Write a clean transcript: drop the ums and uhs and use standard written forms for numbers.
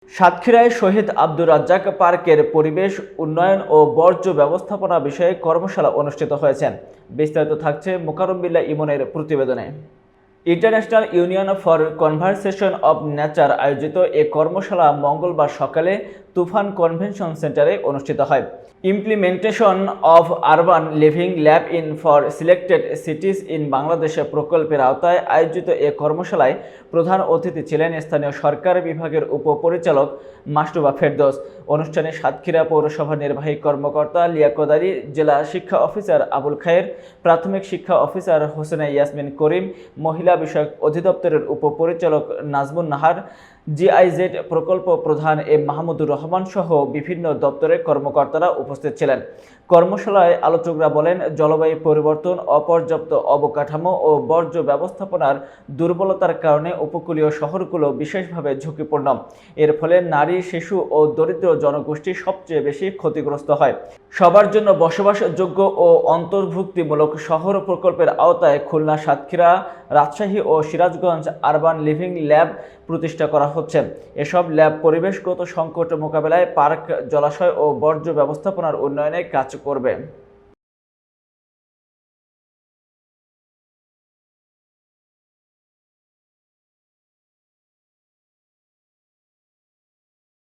সাতক্ষীরায় শহীদ আব্দুর রাজ্জাক পার্কের পরিবেশ উন্নয়ন ও বর্জ্য ব্যবস্থাপনা বিষয়ে কর্মশালা অনুষ্ঠিত হয়েছে। বিস্তারিত থাকছে মোকাররম বিল্লাহ ইমনের প্রতিবেদনে। International union for conversation of nature আয়োজিত এ কর্মশালা মঙ্গলবার সকালে তুফান কনভেনশন সেন্টারে অনুষ্ঠিত হয়। Implementation of urban living lab in for selected cities in বাংলাদেশে প্রকল্পের আওতায় আয়োজিত এ কর্মশালায় প্রধান অতিথি ছিলেন স্থানীয় সরকার বিভাগের উপপরিচালক মাসটুবা ফেরদৌস। অনুষ্ঠানে সাতক্ষীরা পৌরসভার নির্বাহী কর্মকর্তা লিয়াকত আলী, জেলা শিক্ষা অফিসার আবুল খায়ের, প্রাথমিক শিক্ষা অফিসার হোসেনা ইয়াসমিন করিম, মহিলা বিষয়ক অধিদপ্তরের উপপরিচালক নাজমুন নাহার, জিআইজেড প্রকল্প প্রধান এম মাহমুদুর রহমান সহ বিভিন্ন দপ্তরের কর্মকর্তারা উপস্থিত ছিলেন। কর্মশালায় আলোচকরা বলেন, জলবায়ু পরিবর্তন, অপর্যাপ্ত অবকাঠামো ও বর্জ্য ব্যবস্থাপনার দুর্বলতার কারণে উপকূলীয় শহরগুলো বিশেষভাবে ঝুঁকিপূর্ণ। এর ফলে নারী, শিশু ও দরিদ্র জনগোষ্ঠী সবচেয়ে বেশি ক্ষতিগ্রস্ত হয়। সবার জন্য বসবাসযোগ্য ও অন্তর্ভুক্তিমূলক শহর প্রকল্পের আওতায় খুলনা, সাতক্ষীরা, রাজশাহী ও সিরাজগঞ্জ আরবান লিভিং ল্যাব প্রতিষ্ঠা করা হচ্ছে। এসব ল্যাব পরিবেশগত সংকট মোকাবেলায়, পার্ক, জলাশয় ও বর্জ্য ব্যবস্থাপনার উন্নয়নে কাজ করবে।